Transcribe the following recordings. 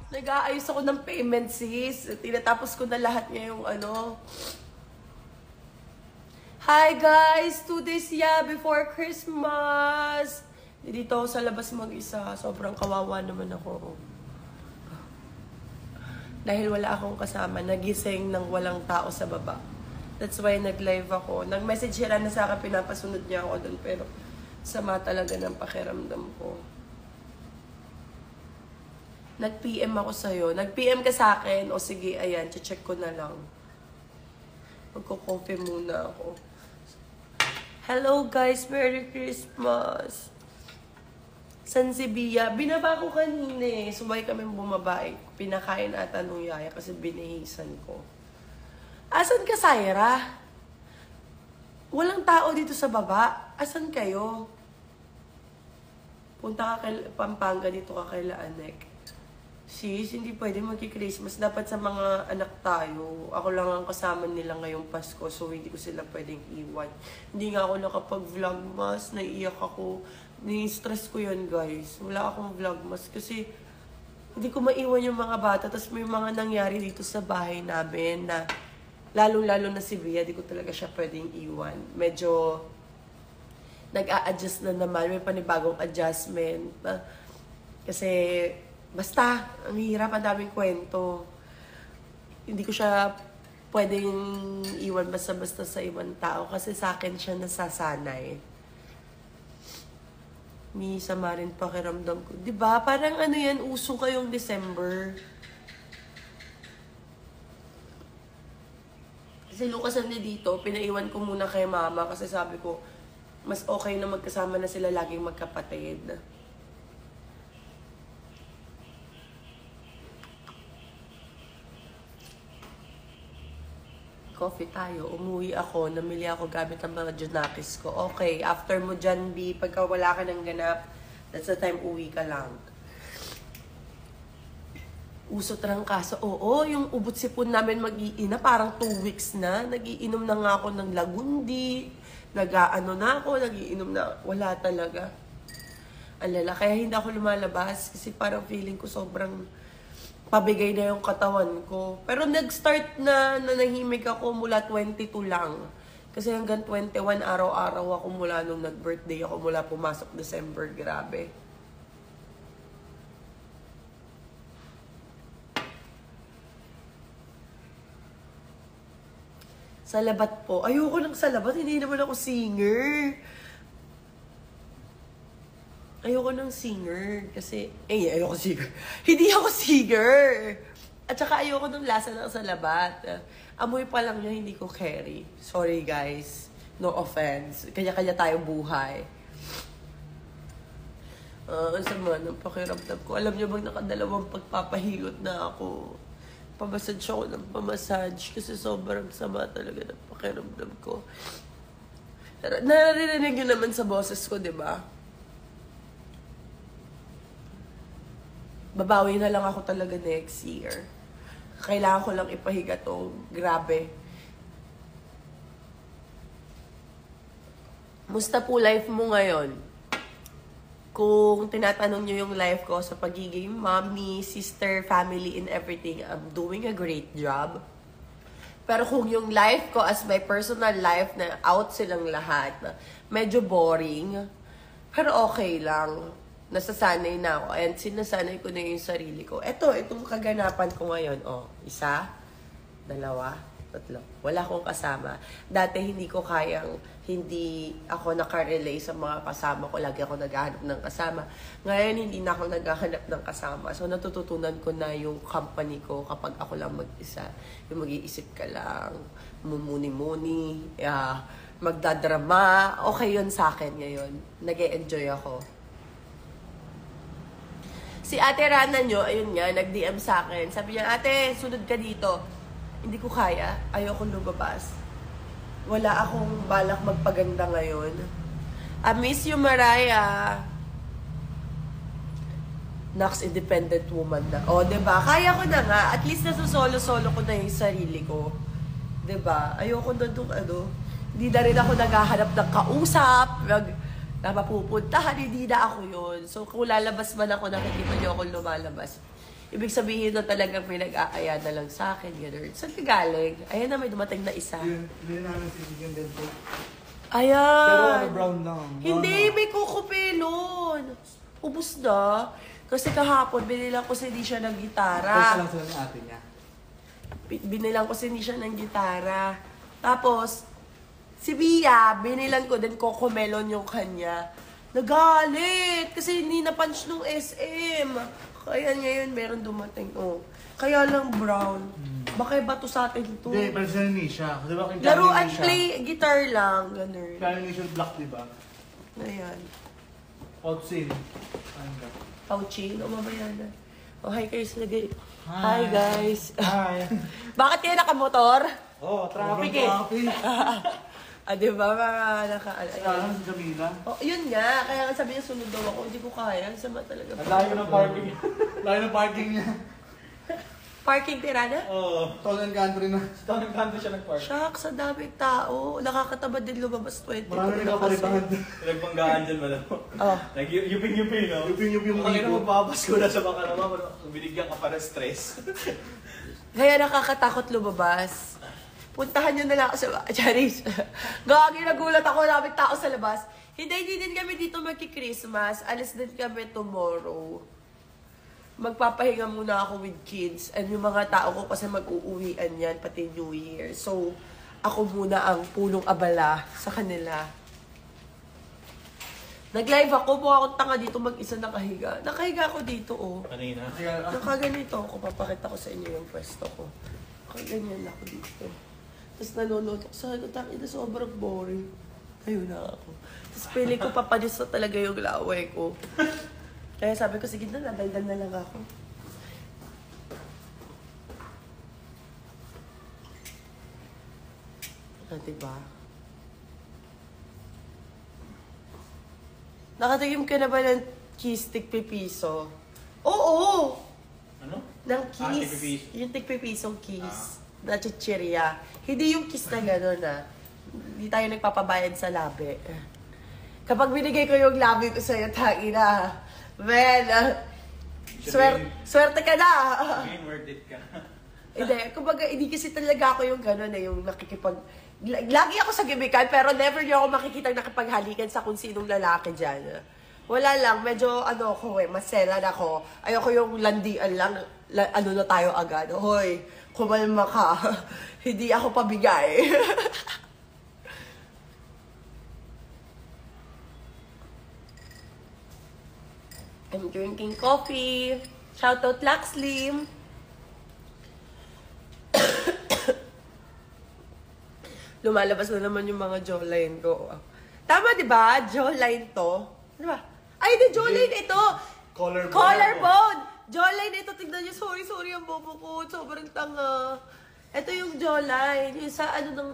Nag-aayos ako ng payment, sis. Tinatapos ko na lahat ngayong ano. Hi, guys! 2 days before Christmas! Dito ako sa labas mag-isa. Sobrang kawawa naman ako. Dahil wala akong kasama. Nagising ng walang tao sa baba. That's why nag-live ako. Nag-message siya na sa akin, pinapasunod niya ako doon. Pero sama talaga ng pakiramdam ko. Nag-PM ako sa'yo. Nag-PM ka sa akin. O sige, ayan, check ko na lang. Magko-coffee muna ako. Hello guys, Merry Christmas! San si Bia? Binaba ko kanina eh. Subay kami bumaba eh. Pinakain ata nung yaya kasi binihisan ko. Asan ka, Syra? Walang tao dito sa baba. Asan kayo? Punta ka kay Pampanga, dito ka kay Laanek. Sis, hindi pwede magki-Christmas. Dapat sa mga anak tayo. Ako lang ang kasama nila ngayong Pasko, so hindi ko sila pwedeng iwan. Hindi nga ako nakapag-vlogmas, naiiyak ako. Ni-stress ko yun, guys. Wala akong vlogmas kasi hindi ko maiwan yung mga bata. Tapos may mga nangyari dito sa bahay namin na lalo-lalo na si Bia, di ko talaga siya pwedeng iwan. Medyo nag-a-adjust na naman. May panibagong adjustment. Kasi basta, ang hirap, ang daming kwento. Hindi ko siya pwedeng iwan basta-basta sa ibang tao kasi sa akin siya nasasanay. May sama rin pakiramdam ko. Diba? Parang ano yan, uso kayong December. Kasi Lucas na dito, pinaiwan ko muna kay mama kasi sabi ko, mas okay na magkasama na sila laging magkapatid. Coffee tayo. Umuwi ako. Namili ako gamit ang mga Junakis ko. Okay, after mo dyan, B, pagka wala ka ng ganap, that's the time uwi ka lang. Usot lang kaso. Oo, yung ubot sipon namin mag-iina, parang 2 weeks na. Nag-iinom na nga ako ng lagundi. Nag-aano na ako, nag-iinom na. Wala talaga. Alala, kaya hindi ako lumalabas kasi parang feeling ko sobrang pabigay na yung katawan ko. Pero nag-start na nanahimik ako mula 22 lang. Kasi hanggang 21 araw-araw ako mula nung nag-birthday ako, mula pumasok December. Grabe. Sa labat po. Ayoko lang sa labat. Hindi naman ako singer. Ayoko ng singer. Kasi, ayoko singer. Hindi ako singer. At saka ayoko ng lasa ng sa labat. Amoy pa lang niya, hindi ko carry. Sorry guys. No offense. Kanya-kanya tayo buhay. Ang sama ng pakiramdam ko. Alam niyo bang nakadalawang pagpapahilot na ako. Pamassage ako ng pamassage kasi sobrang sama talaga ng pakiramdam ko. Naririnig niyo naman sa boses ko, di ba? Babawi na lang ako talaga next year. Kailangan ko lang ipahiga to. Grabe. Musta po life mo ngayon? Kung tinatanong nyo yung life ko sa pagiging mommy, sister, family, and everything, I'm doing a great job. Pero kung yung life ko as my personal life na out silang lahat, medyo boring. Pero okay lang. Nasasanay na ako. And sinasanay ko na yung sarili ko. Itong kaganapan ko ngayon. Oh, 1, 2, 3. Wala akong kasama. Dati hindi ko kayang, hindi ako nakarelay sa mga kasama ko. Lagi ako naghahanap ng kasama. Ngayon, hindi na ako naghahanap ng kasama. So, natututunan ko na yung company ko kapag ako lang mag-isa. Yung mag-iisip ka lang, mumuni-muni, magdadrama. Okay yun sa akin ngayon. Nag-e-enjoy ako. Si Ate Rana nyo, ayun nga, nag-DM sa akin. Sabi niya, ate, sunod ka dito. Hindi ko kaya. Ayoko lumabas. Wala akong balak magpaganda ngayon. I miss you, Mariah. Nax, independent woman na. O, diba? Kaya ko na nga. At least nasusolo-solo ko na yung sarili ko. Diba? Ayoko na dong Hindi na rin ako naghahanap ng kausap. Na mapupuntahan, hindi na ako yun. So, kung lalabas man ako, nakikita niyo ako lumalabas. Ibig sabihin na talagang may nag-aaya na lang sa akin, gano'n. Saan ka galing? Ayan na, may dumating na isa. Hindi namin sinigyan din po. Ayan. Pero ano, brown lang. Hindi, may kukupilon. Ubus na. Kasi kahapon, binilang ko si Nisha ng gitara. Tapos lang sila ng ate niya. Binilang ko si Nisha ng gitara. Tapos, si Bia, binilang ko din Cocomelon yung kanya. Nagalit! Kasi hindi na-punch nung SM. Kaya ngayon, meron dumating. Oh. Kaya lang brown. Baka iba to sa atin to. Hindi, pero sila ni Nisha. Di ba kung Laruan, play guitar lang. Ganun. Kaya ni Nisha black, di ba? Ayan. Outsin. Pauchi, umabayan na. Oh, hi guys. Hi Hi. guys. Hi. Bakit kayo nakamotor? Oh, traffic eh. Traffic. Di ba mga Kailangan si Jamila. Oh, yun nga. Kaya nga sabi niya sunod daw ako. Hindi ko kaya. Sama talaga. Ang layo ng parking. Layo ng parking niya. Parking Tirana? Oo. Town and country na. Town and country siya nag-park. Shucks, sa daming tao. Nakakatamad din lumabas 20. Marami rin kapalitangan. Nagbanggaan dyan man ako. Oh. Nag-yuping-yuping, no? Yuping-yuping yung Ang ina ligo. magbabas ko na sa baka naman. Binigyan ka pa ng stress. Kaya nakakatakot lumabas. Puntahan nyo na lang ako sa Charis. Gagi, nagulat ako. Daming tao sa labas. Hindi din kami dito magki-Christmas. Alis din kami tomorrow. Magpapahinga muna ako with kids. And yung mga tao ko kasi mag-uuwian yan, pati New Year. So, ako muna ang punong abala sa kanila. Nag-live ako, mukha akong tanga dito mag-isa nakahiga. Nakahiga ako dito, oh. Kanina. Nakaganito ako, papakita ko sa inyo yung pwesto ko. Nakaganyan ako dito. Tapos nanonood ako. Sabi ko, tangina, sobrang boring. Ayun na ako. Tapos pili ko, papanis na talaga yung laway ko. Kaya sabi ko, sige na, nadaldan na lang ako. Diba? Nakatigim ka na ba ng kiss tigpipiso? Oo! Ano? Ng tigpipiso. kiss. Yung tigpipisong kiss. Na chichirya. Hindi yung kiss na gano'n Hindi tayo nagpapabayad sa labi. Kapag binigay ko yung labi ko sa'yo, tangina. Man, swerte ka na. Again, worth it ka. Hindi, kumbaga, hindi kasi talaga ako yung gano'n yung nakikipag... Lagi ako sa gibikan, pero never niyo ako makikita nakipaghalikan sa kung sinong lalaki dyan. Wala lang, medyo ako maselan ako. Ayoko yung landian lang, ano na tayo agad. Hoy, kumalma ka. Hindi ako pabigay. I'm drinking coffee. Shoutout Laxlim. Lumalabas na naman yung mga jawline ko. Tama, di ba? Jawline to. Di ba? Ay, di jawline ito. Collarbone. Jawline ito. Tignan niyo. Sorry ang bobo ko. Sobrang tanga. Ito yung jawline. Yung sa ano ng...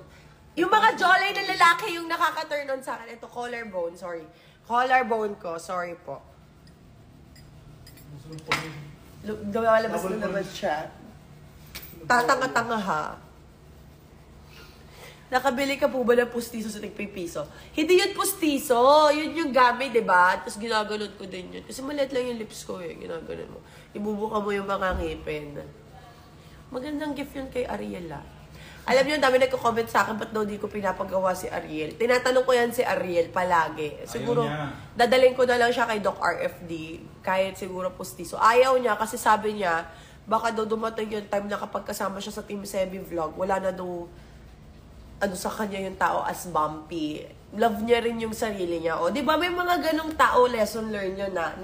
Yung mga jawline na lalaki yung nakaka-turn on sa akin. Ito, collarbone. Sorry. Collarbone ko. Sorry po. Lumalabas na naman siya. Tatanga-tanga ha. Nakabili ka po ba ng pustiso sa tigpipiso? Hindi yun pustiso. Yun yung gamit, diba? Tapos ginaganon ko din yun. Kasi maliit lang yung lips ko eh. Ginaganon mo. Ibubuka mo yung mga ngipin. Magandang gift yun kay Ariel ah. Alam niyo, dami nagko-comment sa akin, ba't daw di ko pinapagawa si Ariel? Tinatanong ko yan si Ariel palagi. Siguro, dadalhin ko na lang siya kay Doc RFD. Kahit siguro pustiso. Ayaw niya kasi sabi niya, baka daw dumating yung time na kapag kasama siya sa Team Sebi vlog, wala na daw sa kanya yung tao as bumpy. Love niya rin yung sarili niya. O, di ba may mga ganong tao, lesson learn nyo na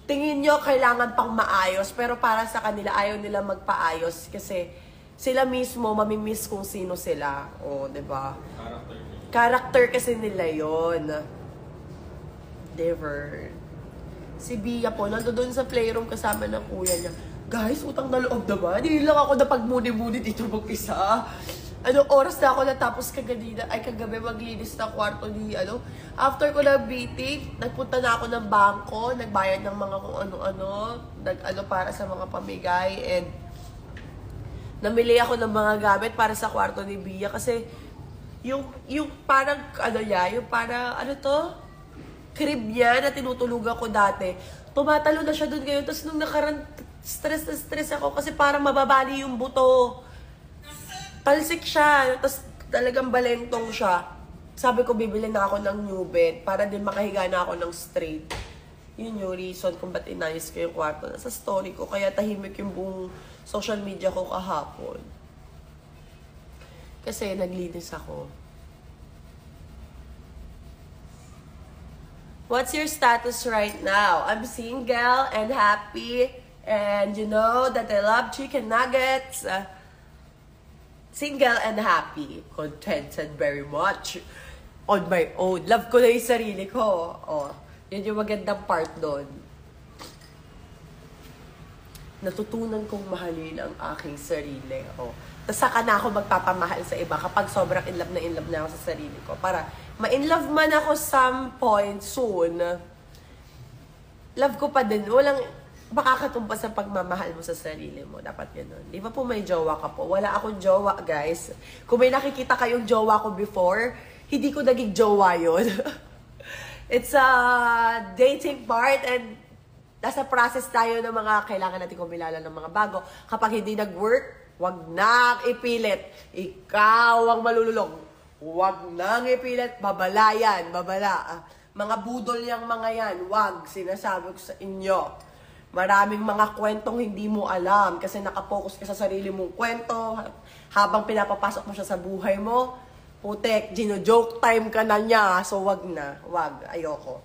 tingin nyo kailangan pang maayos, pero para sa kanila, ayaw nila magpaayos kasi sila mismo mamimiss kung sino sila. O, di ba? Character kasi nila yon. Never. Si Bia po, nandoon sa playroom kasama ng kuya niya. Guys, utang na loob naman. Hindi lang ako napagmuni-muni dito mag-isa. Oras na ako natapos kagabi maglinis na kwarto ni, After ko ng meeting, nagpunta na ako ng bangko, nagbayad ng mga kung ano-ano, para sa mga pamigay, and namili ako ng mga gamit para sa kwarto ni Bia kasi yung parang, yung parang, crib niya na tinutulugan ko dati, tumatalo na siya doon ngayon, tapos nung nakaraan, Stress na stress ako kasi parang mababali yung buto. Talsik siya, tapos talagang balentong siya. Sabi ko, bibili na ako ng new bed para din makahiga na ako ng straight. Yun yung reason kung ba't inayos ko yung kwarto. Nasa story ko, kaya tahimik yung buong social media ko kahapon. Kasi naglinis ako. What's your status right now? I'm single and happy. And you know that I love chicken nuggets. Single and happy. Contented very much. On my own. Love ko na yung sarili ko. Oh, yun yung magandang part doon. Natutunan kong mahalin ang aking sarili. Oh. Tapos saka na ako magpapamahal sa iba kapag sobrang in love na ako sa sarili ko. Para ma-in love man ako some point soon, love ko pa din. Walang makakatumpas sa pagmamahal mo sa sarili mo. Dapat gano'n. Di ba po may jowa ka po? Wala akong jowa, guys. Kung may nakikita kayong jowa ko before, hindi ko naging jowa yun. It's a dating part and nasa process tayo ng mga kailangan natin kumilala ng mga bago. Kapag hindi nag-work, wag nang ipilit. Ikaw ang malululong. Wag nang ipilit. Babala yan. Babala. Mga budol yung mga yan. Wag. Sinasabi ko sa inyo. Maraming mga kwentong hindi mo alam kasi nakapokus ka sa sarili mong kwento habang pinapapasok mo siya sa buhay mo. Putek, gino-joke time ka na niya. So, wag na. Wag. Ayoko.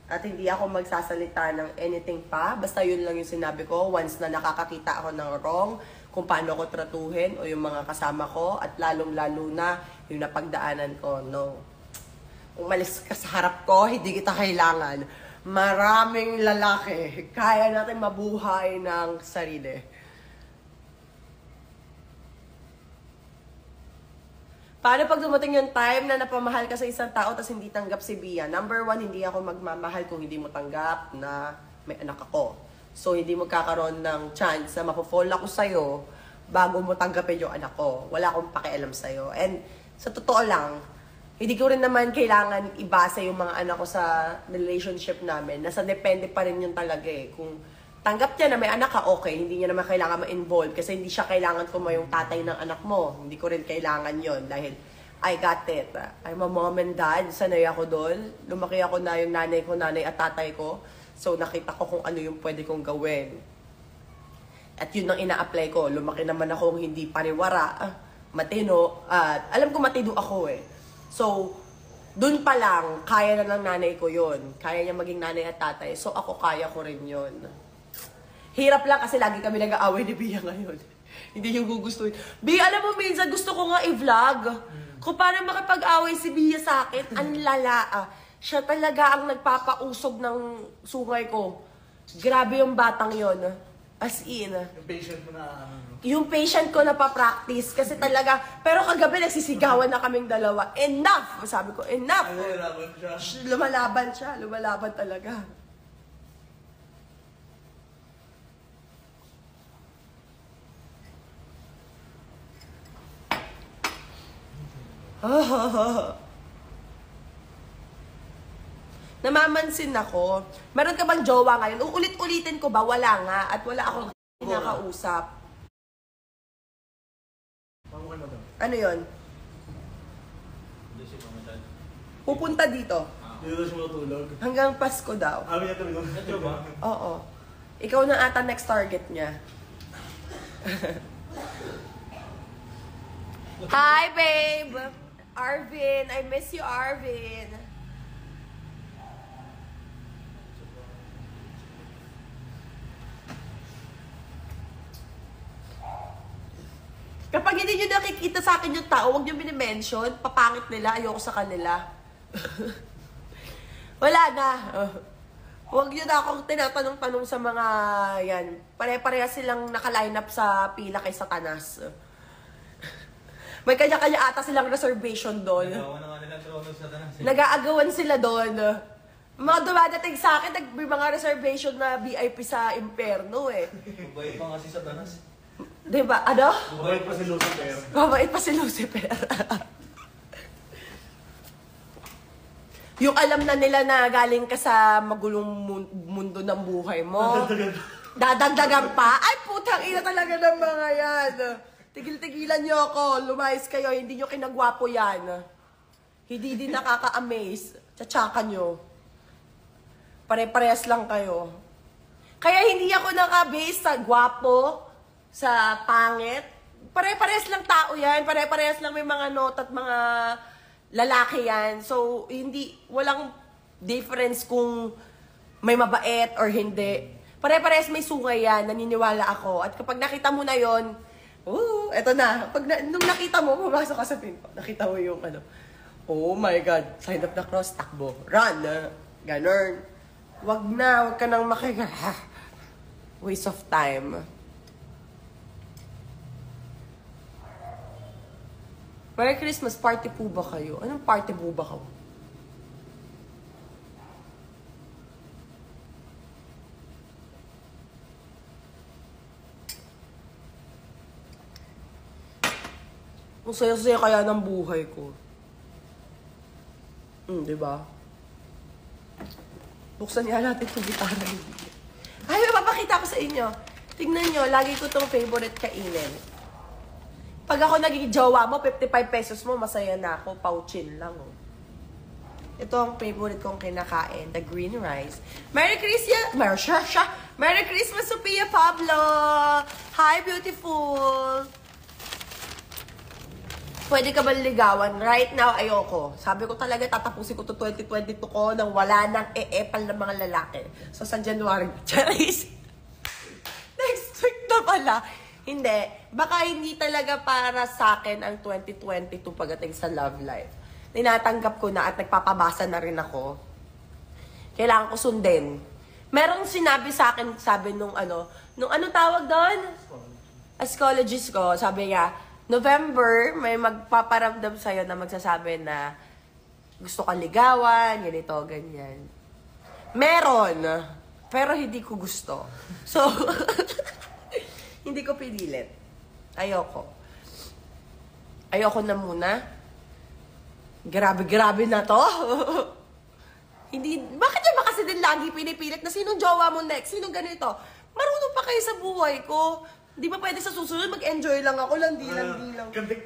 At hindi ako magsasalita ng anything pa. Basta yun lang yung sinabi ko. Once na nakakakita ako ng wrong, kung paano ko tratuhin o yung mga kasama ko at lalong-lalo na yung napagdaanan ko. No. Umalis ka sa harap ko, hindi kita kailangan. Maraming lalaki. Kaya natin mabuhay ng sarili. Paano pag dumating yung time na napamahal ka sa isang tao tapos hindi tanggap si Bia? Number one, hindi ako magmamahal kung hindi mo tanggap na may anak ako. So, hindi mo kakaroon ng chance na mapofall ako sa'yo bago mo tanggapin yung anak ko. Wala akong pakialam sa'yo. And sa totoo lang, hindi ko rin naman kailangan ibasa yung mga anak ko sa relationship namin. Nasa depende pa rin yun talaga eh. Kung tanggap niya na may anak ka, okay. Hindi niya naman kailangan ma-involve kasi hindi siya kailangan ko yung tatay ng anak mo. Hindi ko rin kailangan yon dahil I got it. I'm a mom and dad. Sanay ako doon. Lumaki ako na yung nanay ko, nanay at tatay ko. So nakita ko kung ano yung pwede kong gawin. At yun ang ina-apply ko. Lumaki naman akong hindi pariwara, matino. At alam ko matino ako eh. So, dun pa lang, kaya na ng nanay ko yun. Kaya niya maging nanay at tatay. So, ako kaya ko rin yun. Hirap lang kasi lagi kami nag-aaway ni Bia ngayon. Hindi yung gugustuhin. Bia, alam mo, minsan gusto ko nga i-vlog. Kung paano makipag-away si Bia sa akin, ang lala. Siya talaga ang nagpapausog ng sungay ko. Grabe yung batang yon. As in. Yung patient mo na Yung patient ko na pa-practice kasi talaga, pero kagabi nagsisigawan na kaming dalawa. Enough! Sabi ko, enough! Lumalaban siya. Lumalaban talaga. Namamansin ako. Meron ka bang jowa ngayon? Uulit-ulitin ko ba? Wala nga. At wala akong kinakausap. Ano yon? Pupunta dito. Dito na siya matulog. Hanggang Pasko daw. Amin niya tulog. Ito ba? Oo. Ikaw na ata next target niya. Hi, babe! Arvin! I miss you, Arvin! Kapag hindi nyo nakikita sa akin yung tao, huwag nyo minimension. Papangit nila, ayoko sa kanila. Wala na. Huwag nyo na akong tinatanong-tanong sa mga yan. Pare-pareha silang naka-line up sa pila kay Satanas. May kanya-kanya ata silang reservation doon. Nagawa na nga nila trono sa tanas. Nag-aagawan sila doon. Mga dumadating sa akin, may mga reservation na VIP sa Imperno eh. Mabait pa nga si Satanas. Diba? Ano? Mabait pa si Lucifer. Mabait pa si Lucifer. Yung alam na nila na galing ka sa magulong mundo ng buhay mo. Dadagdagan pa? Ay, putang ina talaga ng mga yan. Tigil-tigilan nyo ako. Lumayas kayo. Hindi nyo kinagwapo yan. Hindi din nakaka-amaze. Tsatsaka nyo. Pare-parehas lang kayo. Kaya hindi ako naka-base sa gwapo, sa pangit. Pare-parehas lang tao yan. Pare-parehas lang may mga note at mga lalaki yan. So, walang difference kung may mabait or hindi. Pare-parehas may sungay yan, naniniwala ako. At kapag nakita mo na yon, eto na. Nung nakita mo, pumasok ka sa pinto. Nakita mo yung oh my God, sign of the cross, takbo. Run! Ganon. Wag ka nang waste of time. Merry Christmas, party po ba kayo? Anong party po ba kayo? Ang saya-saya kaya ng buhay ko. Diba? Buksan niya natin itong gitara. Ay, mapapakita ko sa inyo. Tingnan nyo, lagi ko itong favorite kainin. Pag ako naging jowa mo, 55 pesos mo, masaya na ako. Pauchin lang, oh. Ito ang favorite kong kinakain, the green rice. Merry Christmas! Merry Christmas, Sophia Pablo! Hi, beautiful! Pwede ka ba ligawan? Right now, ayoko. Sabi ko talaga, tatapusin ko to 2022 ko nang wala nang e-epal ng mga lalaki. So, sa January, Charis! Next week na pala. Hindi. Baka hindi talaga para sa akin ang 2022 pagdating sa love life. Tinatanggap ko na at nagpapabasa na rin ako. Kailangan ko sundin. Merong sinabi sa akin, sabi nung anong tawag doon? Astrologist ko, sabi niya, November, may magpaparamdam sa'yo na magsasabi na gusto kang ligawan, ganito, ganyan. Meron, pero hindi ko gusto. So, hindi ko pinilit. Ayoko na muna. Grabe na to. Bakit yung kasi din lagi pinipilit na sinong jowa mo next? Sinong ganito? Marunong pa kayo sa buhay ko. Di ba pwede sa susunod mag-enjoy lang ako, landi lang.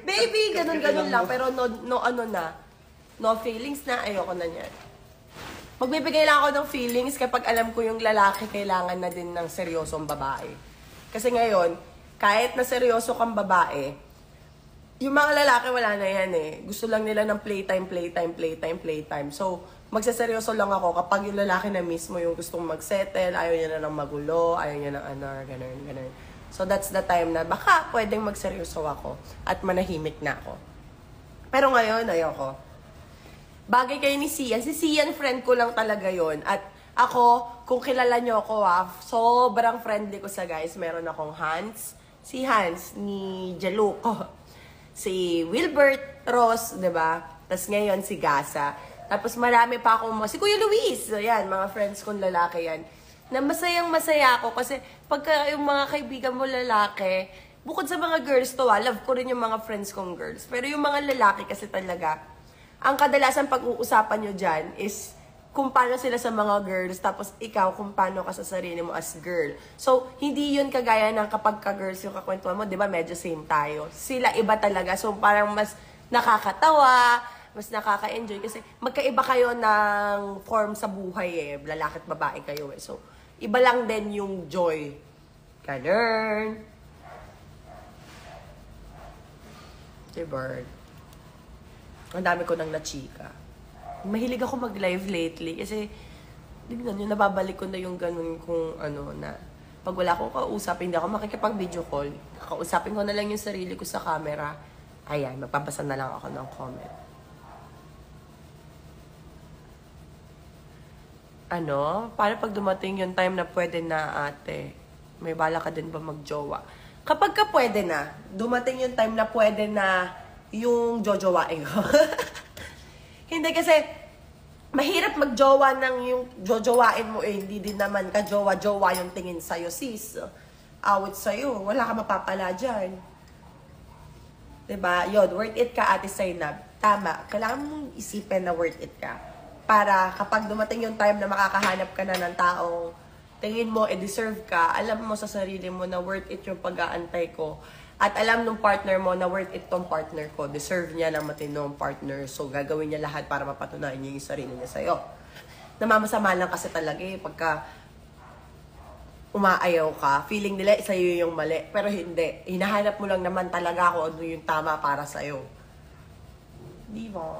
Baby, ganun lang. Pero no feelings na, ayoko na yan. Magbibigay lang ako ng feelings kapag alam ko yung lalaki kailangan na din ng seryosong babae. Kasi ngayon, kahit na seryoso kang babae, yung mga lalaki wala na yan eh. Gusto lang nila ng playtime. So, magsaseryoso lang ako kapag yung lalaki na mismo yung gustong mag-settle, ayaw niya na ng magulo, ayaw niya ng ganun. So, that's the time na baka pwedeng magseryoso ako at manahimik na ako. Pero ngayon, ayoko. Bagay kayo ni Sian. Si Sian, friend ko lang talaga yon. At ako, kung kilala nyo ako sobrang friendly ko sa guys. Meron akong Hans. Si Hans, ni Jaluko. Si Wilbert Ross, diba? Tapos ngayon, si Gasa. Tapos marami pa akong si Kuya Luis. Ayan, mga friends kong lalaki yan. Na masayang-masaya ako kasi pagka yung mga kaibigan mo lalaki, bukod sa mga girls to, love ko rin yung mga friends kong girls. Pero yung mga lalaki kasi talaga, ang kadalasan pag-uusapan nyo dyan is kung paano sila sa mga girls, tapos ikaw kung paano ka sa sarili mo as girl. So, hindi yun kagaya ng kapag ka-girls yung kakwentuhan mo, di ba medyo same tayo. Sila iba talaga, so parang mas nakakatawa, mas nakaka-enjoy kasi magkaiba kayo ng form sa buhay eh, lalaki at babae kayo eh. So, iba lang din yung joy. Ganun. Bird. Ang dami ko nang nachika. Mahilig ako mag-live lately kasi tignan nyo, nababalik ko na yung ganun kung na pag wala akong kausap, hindi ako makikipag-video call. Kakausapin ko na lang yung sarili ko sa camera. Ayan, magpapasa na lang ako ng comment. Paano pag dumating yung time na pwede na ate? May bala ka din ba magjowa? Kapag ka pwede na, dumating yung time na pwede na yung jojowain ko. Hindi kasi, mahirap magjowa ng yung jojowain mo hindi din naman ka-jowa-jowa yung tingin sa'yo, sis. Awit sa'yo, wala ka mapapala dyan. Diba? Yun, worth it ka, Ate Zainab. Tama, kailangan mong isipin na worth it ka. Para kapag dumating yung time na makakahanap ka na ng taong tingin mo, deserve ka, alam mo sa sarili mo na worth it yung pag-aantay ko. At alam nung partner mo na worth it tong partner ko. Deserve niya ng matinong partner. So, gagawin niya lahat para mapatunayan niya yung sarili niya sa'yo. Namamasama lang kasi talaga pagka umaayaw ka, feeling nila sa'yo yung mali. Pero hindi. Hinahanap mo lang naman talaga kung ano yung tama para sa'yo. Di ba?